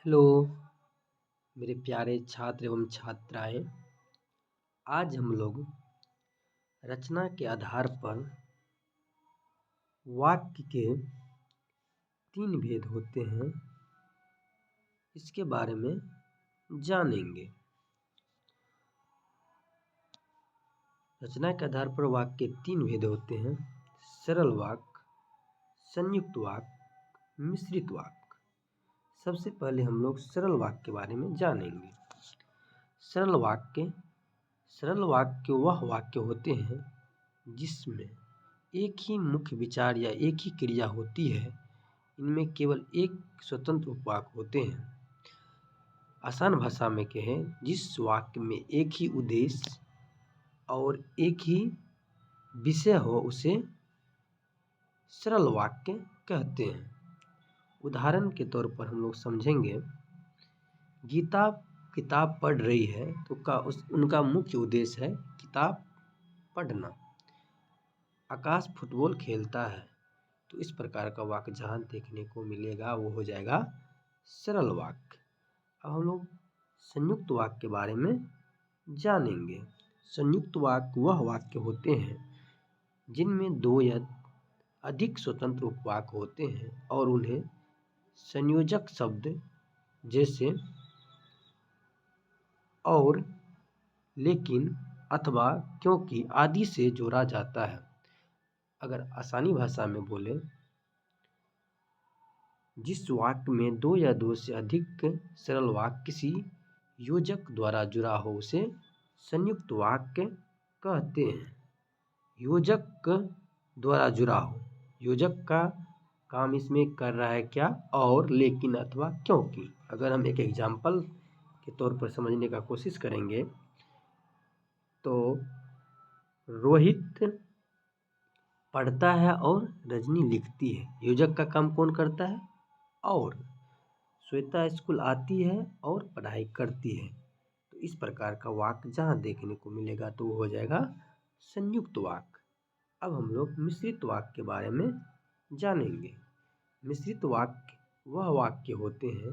Hello मेरे प्यारे छात्र एवं छात्राएं। आज हम लोग रचना के आधार पर वाक्य के 3 भेद होते हैं, इसके बारे में जानेंगे। रचना के आधार पर वाक्य के 3 भेद होते हैं: सरल वाक्य, संयुक्त वाक्य, मिश्रित वाक्य। सबसे पहले हम लोग सरल वाक्य के बारे में जानेंगे। सरल वाक्य वह वाक्य होते हैं जिसमें एक ही मुख्य विचार या एक ही क्रिया होती है। इनमें केवल एक स्वतंत्र उपवाक्य होते हैं। आसान भाषा में कहें, जिस वाक्य में एक ही उद्देश्य और एक ही विषय हो उसे सरल वाक्य कहते हैं। उदाहरण के तौर पर हम लोग समझेंगे, गीता किताब पढ़ रही है तो उनका मुख्य उद्देश्य है किताब पढ़ना। आकाश फुटबॉल खेलता है, तो इस प्रकार का वाक्य जहाँ देखने को मिलेगा वो हो जाएगा सरल वाक्य। अब हम लोग संयुक्त वाक्य के बारे में जानेंगे। संयुक्त वाक्य वह वाक्य होते हैं जिनमें 2 या अधिक स्वतंत्र उपवाक्य होते हैं और उन्हें संयोजक शब्द जैसे और, लेकिन, अथवा, क्योंकि आदि से जोड़ा जाता है। अगर आसानी भाषा में बोले, जिस वाक्य में 2 या 2 से अधिक सरल वाक्य किसी योजक द्वारा जुड़ा हो उसे संयुक्त वाक्य कहते हैं। योजक द्वारा जुड़ा हो, योजक का काम इसमें कर रहा है क्या? और, लेकिन, अथवा, क्योंकि। अगर हम एक एग्जाम्पल के तौर पर समझने का कोशिश करेंगे तो रोहित पढ़ता है और रजनी लिखती है। योजक का काम कौन करता है? और। श्वेता स्कूल आती है और पढ़ाई करती है। तो इस प्रकार का वाक्य जहाँ देखने को मिलेगा तो वो हो जाएगा संयुक्त वाक्य। अब हम लोग मिश्रित वाक्य के बारे में जानेंगे। मिश्रित वाक्य वह वाक्य होते हैं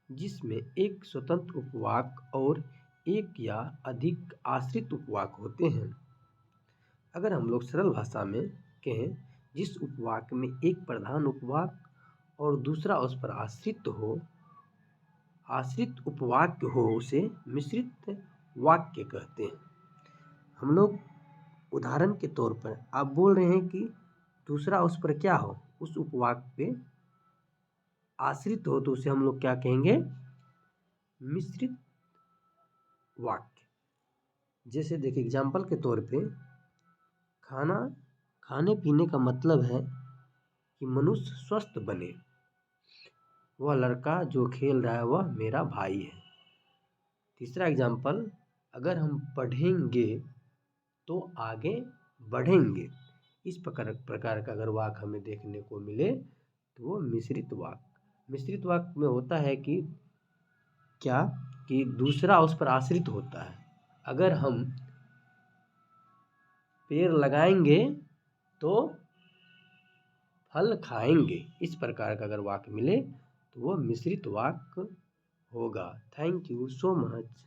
जिसमें एक स्वतंत्र उपवाक्य और एक या अधिक आश्रित उपवाक्य होते हैं। अगर हम लोग सरल भाषा में कहें, जिस उपवाक्य में एक प्रधान उपवाक्य और दूसरा उस पर आश्रित उपवाक्य हो उसे मिश्रित वाक्य कहते हैं। हम लोग उदाहरण के तौर पर आप बोल रहे हैं कि दूसरा उस पर क्या हो, उस उपवाक्य पे आश्रित हो, तो उसे हम लोग क्या कहेंगे? मिश्रित वाक्य। जैसे देखिए एग्जाम्पल के तौर पे, खाने पीने का मतलब है कि मनुष्य स्वस्थ बने। वह लड़का जो खेल रहा है वह मेरा भाई है। तीसरा एग्जाम्पल, अगर हम पढ़ेंगे तो आगे बढ़ेंगे। इस प्रकार का अगर वाक्य हमें देखने को मिले तो वो मिश्रित वाक्य। मिश्रित वाक्य में होता है कि क्या कि दूसरा उस पर आश्रित होता है। अगर हम पेड़ लगाएंगे तो फल खाएंगे। इस प्रकार का अगर वाक्य मिले तो वो मिश्रित वाक्य होगा। Thank you so much.